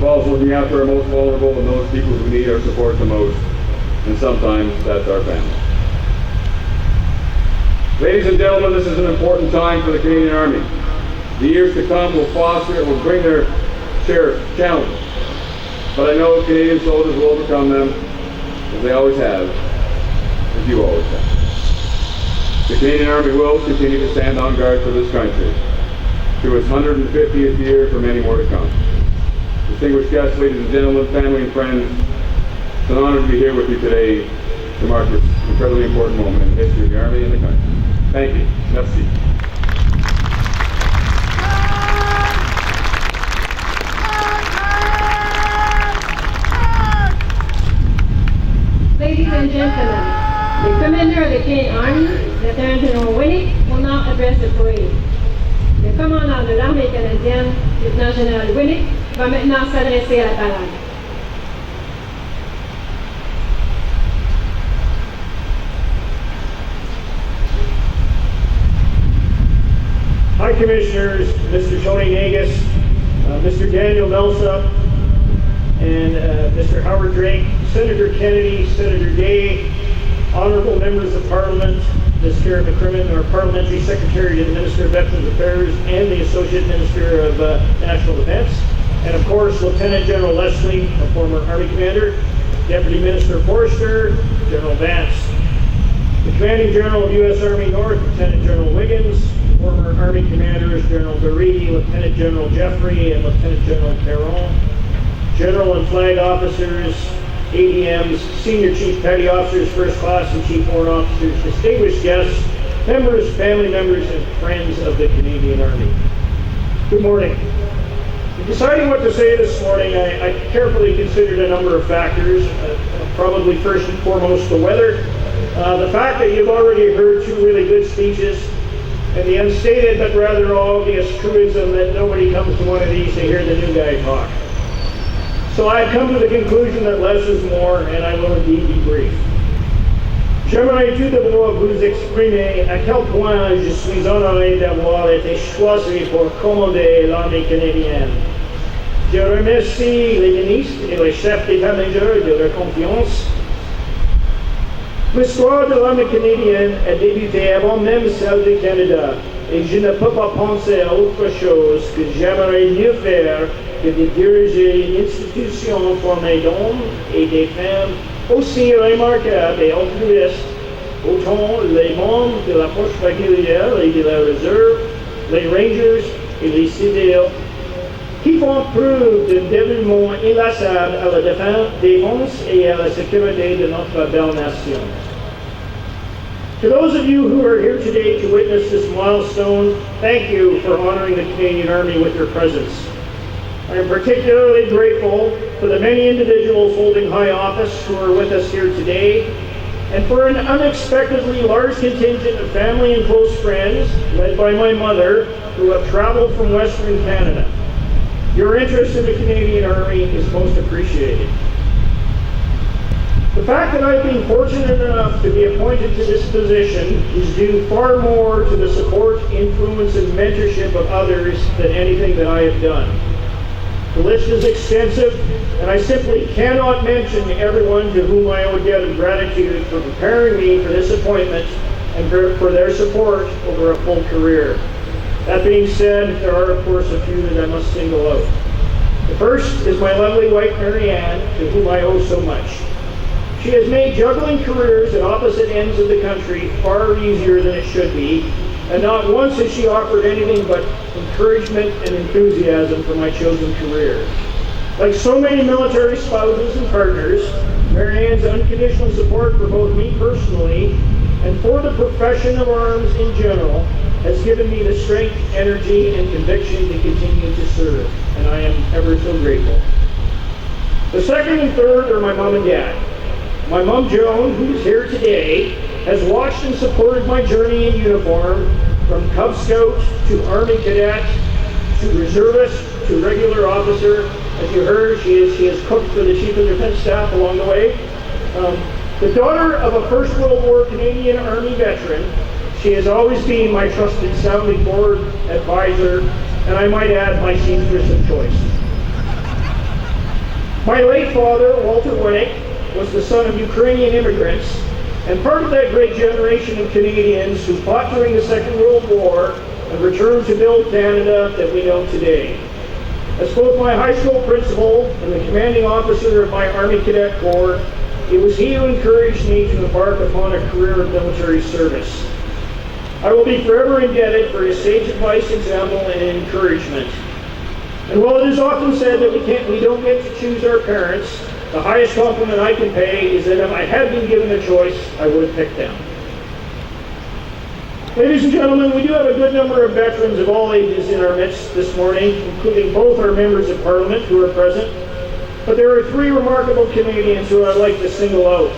involves looking after our most vulnerable and those people who need our support the most, and sometimes that's our family. Ladies and gentlemen, this is an important time for the Canadian Army. The years to come will bring their share of challenges, but I know Canadian soldiers will overcome them, as they always have, as you always have. The Canadian Army will continue to stand on guard for this country through its 150th year for many more to come. Distinguished guests, ladies and gentlemen, family and friends, it's an honor to be here with you today to mark this incredibly important moment in the history of the Army and the country. Thank you. Merci. Ladies and gentlemen, the commander of the Canadian Army, Lieutenant General Winnick, will now address the parade. Le commandant de l'armée canadienne, Lieutenant Général Winnick, va maintenant s'adresser à la parade. Hi, Commissioners, Mr. Tony Nagus, Mr. Daniel Melsa, and Mr. Howard Drake, Senator Kennedy, Senator Day, honorable members of Parliament, Ms. Karen McCrimmon, our Parliamentary Secretary to the Minister of Veterans Affairs and the Associate Minister of National Defense, and of course Lieutenant General Leslie, a former Army Commander, Deputy Minister Forster, General Vance, the Commanding General of U.S. Army North, Lieutenant General Wiggins, former Army Commanders General Berry, Lieutenant General Jeffrey, and Lieutenant General Caron, General and Flag Officers, ADMs, Senior Chief Petty Officers, First Class and Chief Warrant Officers, distinguished guests, members, family members, and friends of the Canadian Army. Good morning. In deciding what to say this morning, I carefully considered a number of factors, probably first and foremost the weather, the fact that you've already heard two really good speeches, and the unstated but rather obvious truism that nobody comes to one of these to hear the new guy talk. So I've come to the conclusion that less is more, and I will indeed be brief. J'aimerais tout d'abord vous exprimer à quel point je suis honoré d'avoir été choisi pour commander l'armée canadienne. Je remercie les ministres et les chefs d'état-major de leur confiance. L'histoire de l'armée canadienne a débuté avant même celle du Canada, et je ne peux pas penser à autre chose que j'aimerais mieux faire que de diriger une institution formée d'hommes et des femmes aussi remarquables et altruistes, autant les membres de la force régulière et de la réserve, les Rangers et les civils, qui font preuve d'un dévouement inlassable à la défense et à la sécurité de notre belle nation. To those of you who are here today to witness this milestone, thank you for honoring the Canadian Army with your presence. I am particularly grateful for the many individuals holding high office who are with us here today, and for an unexpectedly large contingent of family and close friends, led by my mother, who have traveled from Western Canada. Your interest in the Canadian Army is most appreciated. The fact that I've been fortunate enough to be appointed to this position is due far more to the support, influence, and mentorship of others than anything that I have done. The list is extensive, and I simply cannot mention everyone to whom I owe a debt of gratitude for preparing me for this appointment and for their support over a full career. That being said, there are of course a few that I must single out. The first is my lovely wife Marianne, to whom I owe so much. She has made juggling careers at opposite ends of the country far easier than it should be, and not once has she offered anything but encouragement and enthusiasm for my chosen career. Like so many military spouses and partners, Marianne's unconditional support for both me personally and for the profession of arms in general has given me the strength, energy, and conviction to continue to serve, and I am ever so grateful. The second and third are my mom and dad. My mom, Joan, who is here today, has watched and supported my journey in uniform, from Cub Scout to Army Cadet to reservist to regular officer. As you heard, she has cooked for the Chief of Defence Staff along the way. The daughter of a First World War Canadian Army veteran, she has always been my trusted sounding board advisor, and I might add, my seamstress of choice. My late father, Walter Winnick, was the son of Ukrainian immigrants and part of that great generation of Canadians who fought during the Second World War and returned to build Canada that we know today. As both my high school principal and the commanding officer of my Army Cadet Corps, it was he who encouraged me to embark upon a career of military service. I will be forever indebted for his sage advice, example, and encouragement. And while it is often said that we don't get to choose our parents, the highest compliment I can pay is that if I had been given a choice, I would have picked them. Ladies and gentlemen, we do have a good number of veterans of all ages in our midst this morning, including both our members of Parliament who are present. But there are three remarkable Canadians who I'd like to single out.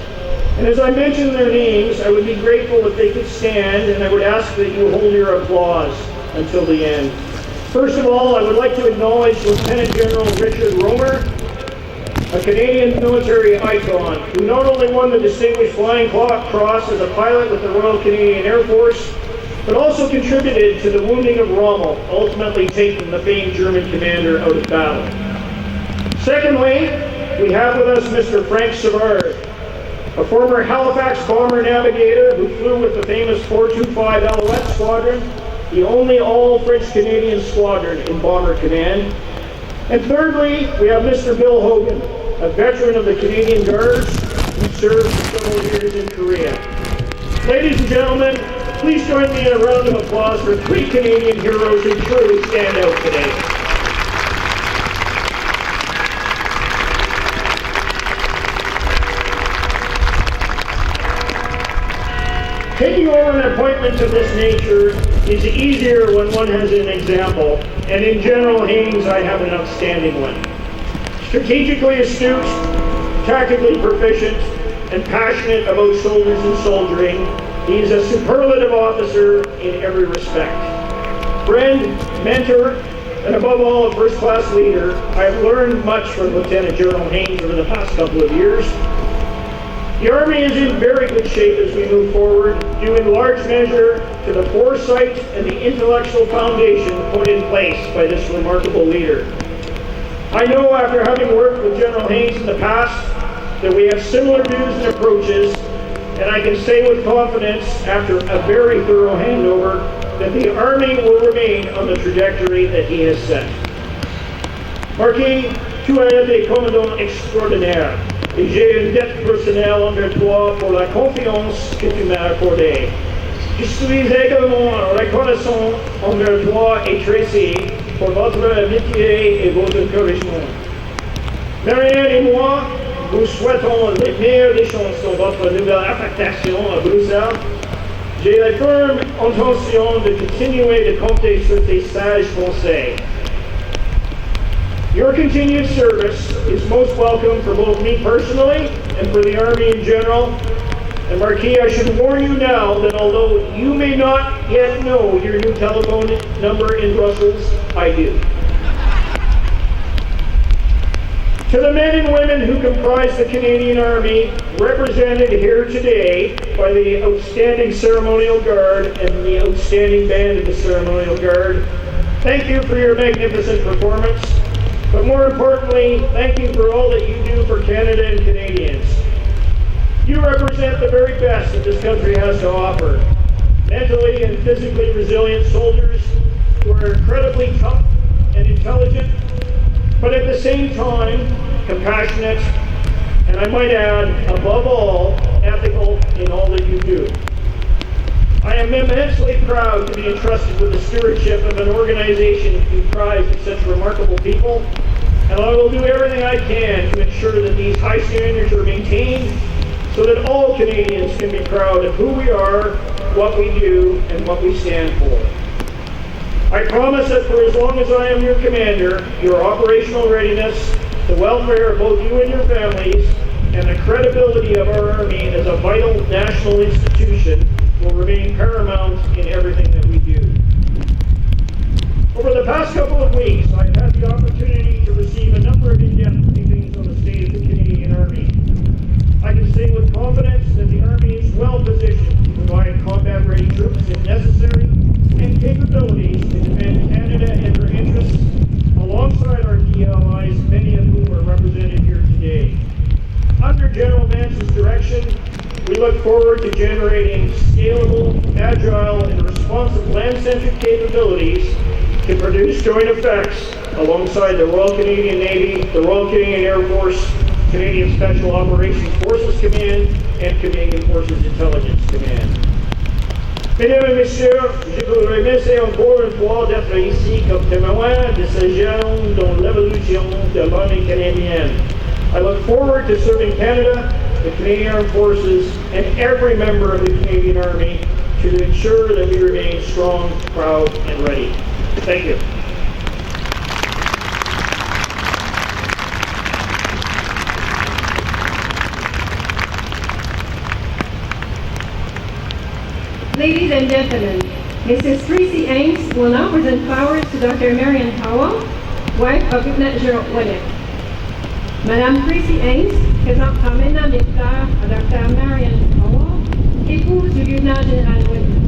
And as I mention their names, I would be grateful if they could stand, and I would ask that you hold your applause until the end. First of all, I would like to acknowledge Lieutenant General Richard Romer, a Canadian military icon who not only won the Distinguished Flying Cross as a pilot with the Royal Canadian Air Force, but also contributed to the wounding of Rommel, ultimately taking the famed German commander out of battle. Secondly, we have with us Mr. Frank Savard, a former Halifax bomber navigator who flew with the famous 425 Alouette Squadron, the only all-French-Canadian squadron in Bomber Command. And thirdly, we have Mr. Bill Hogan, a veteran of the Canadian Guards who served for several years in Korea. Ladies and gentlemen, please join me in a round of applause for three Canadian heroes who truly stand out today. Taking over an appointment of this nature is easier when one has an example, and in General Haynes, I have an outstanding one. Strategically astute, tactically proficient, and passionate about soldiers and soldiering, he is a superlative officer in every respect. Friend, mentor, and above all, a first-class leader, I have learned much from Lieutenant General Haynes over the past couple of years. The Army is in very good shape as we move forward, due in large measure to the foresight and the intellectual foundation put in place by this remarkable leader. I know after having worked with General Haynes in the past that we have similar views and approaches, and I can say with confidence after a very thorough handover that the Army will remain on the trajectory that he has set. Marquis, tu es des commandants extraordinaires. Et j'ai une dette personnelle envers toi pour la confiance que tu m'as accordée. Je suis également reconnaissant envers toi et Tracy pour votre amitié et votre encouragement. Marianne et moi vous souhaitons les meilleures des chances dans votre nouvelle affectation à Bruxelles. J'ai la ferme intention de continuer de compter sur tes sages conseils. Your continued service is most welcome for both me personally and for the Army in general. And Marquis, I should warn you now that although you may not yet know your new telephone number in Brussels, I do. To the men and women who comprise the Canadian Army, represented here today by the outstanding Ceremonial Guard and the outstanding band of the Ceremonial Guard, thank you for your magnificent performance. But more importantly, thank you for all that you do for Canada and Canadians. You represent the very best that this country has to offer. Mentally and physically resilient soldiers who are incredibly tough and intelligent, but at the same time, compassionate, and I might add, above all, ethical in all that you do. I am immensely proud to be entrusted with the stewardship of an organization comprised of such remarkable people, and I will do everything I can to ensure that these high standards are maintained so that all Canadians can be proud of who we are, what we do, and what we stand for. I promise that for as long as I am your commander, your operational readiness, the welfare of both you and your families, and the credibility of our Army as a vital national institution will remain paramount in everything that we do. Over the past couple of weeks, I've had the opportunity to receive a number of in-depth briefings on the state of the Canadian Army. I can say with confidence that the Army is well positioned to provide combat-ready troops if necessary and capabilities to defend Canada and her interests alongside our key allies, many of whom are represented here We look forward to generating scalable, agile, and responsive land-centric capabilities to produce joint effects alongside the Royal Canadian Navy, the Royal Canadian Air Force, Canadian Special Operations Forces Command, and Canadian Forces Intelligence Command. Mesdames et messieurs, je vous remercie encore une fois d'être ici comme témoin de ce jalon dans l'évolution de l'armée canadienne. I look forward to serving Canada, the Canadian Armed Forces, and every member of the Canadian Army to ensure that we remain strong, proud, and ready. Thank you. Ladies and gentlemen, Mrs. Tracy Ames will now present flowers to Dr. Marion Howell, wife of Lieutenant General Winnick. Madame Tracy Ames présentera maintenant des fleurs à Dr. Marion Howell, épouse du lieutenant général Winnick.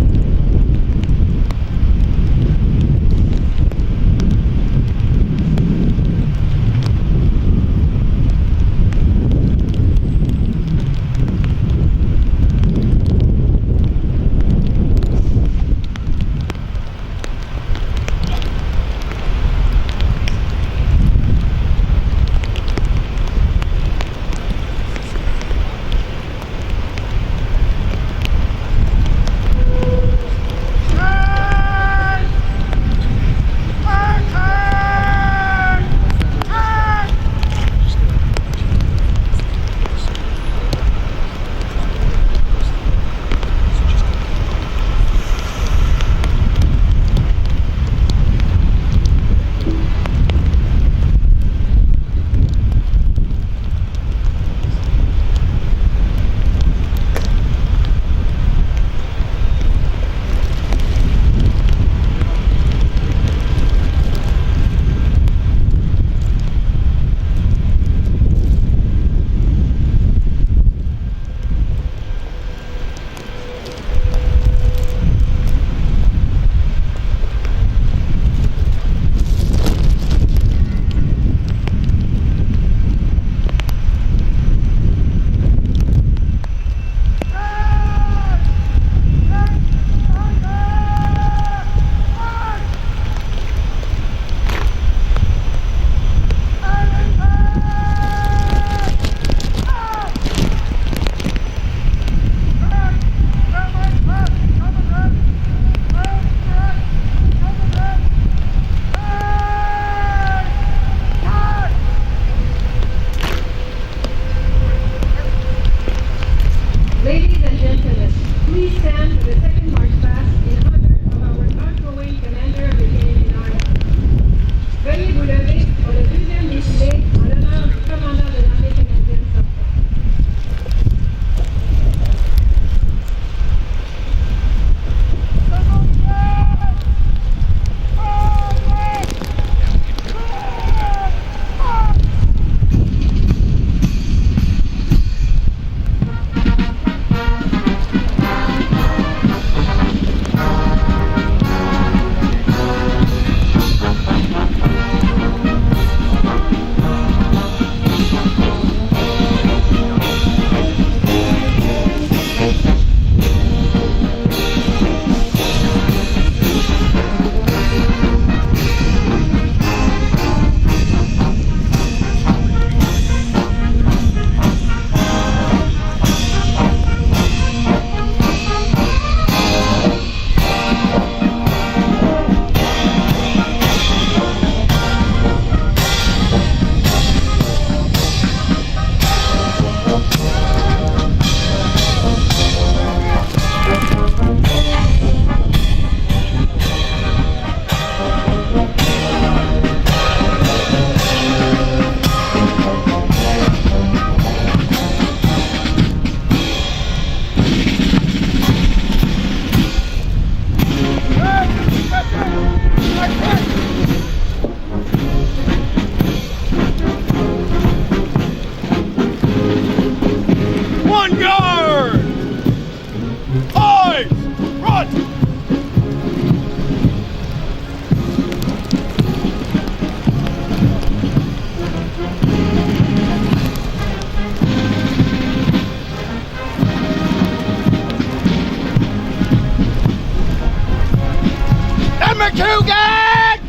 Coogan!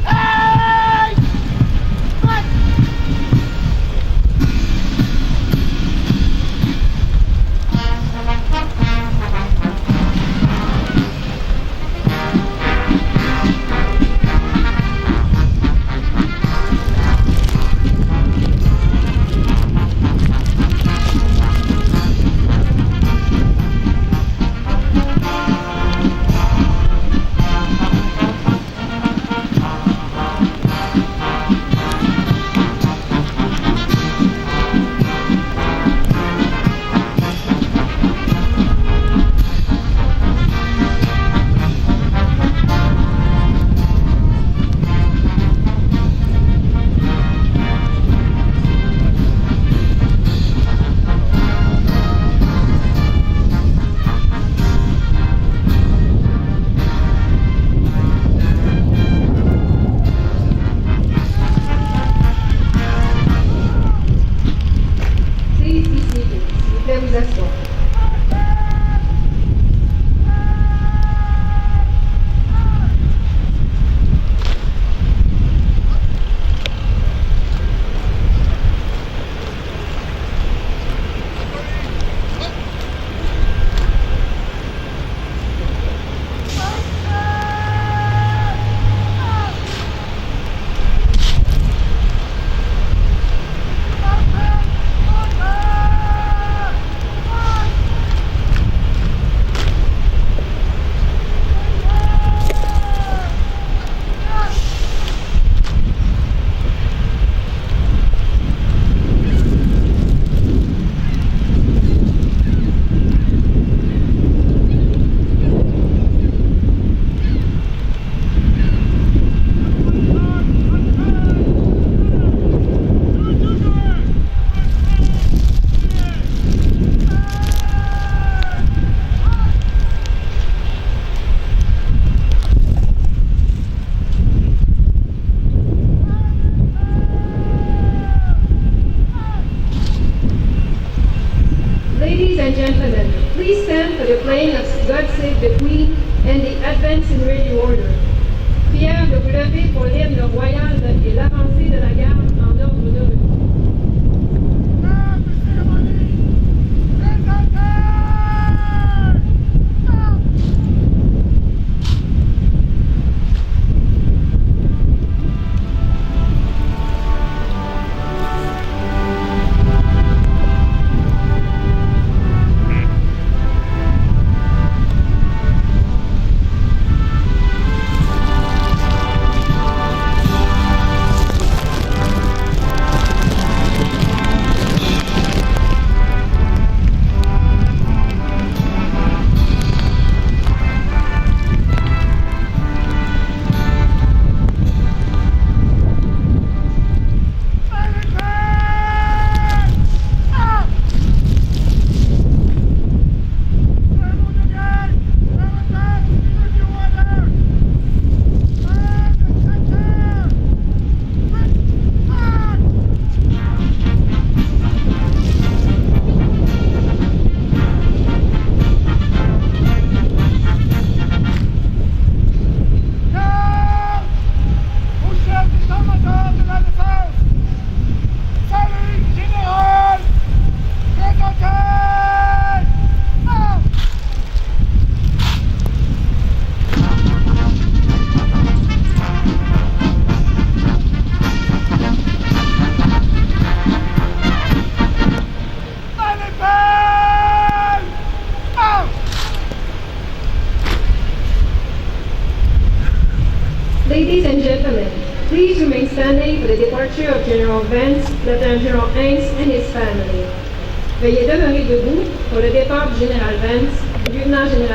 Hey! What? Please be seated. S'il vous plaît, vous asseoir. Ladies and gentlemen, please stand for the playing of God Save the Queen and the Advance in Ready Order. Fier de vous lever pour l'hymne royal et l'avancée de la garde en ordre de revue. Ladies and gentlemen, please remain standing for the departure of General Vance, Lieutenant General Hanks, and his family. Veuillez demeurer debout pour le départ du Général Vance, Lieutenant Général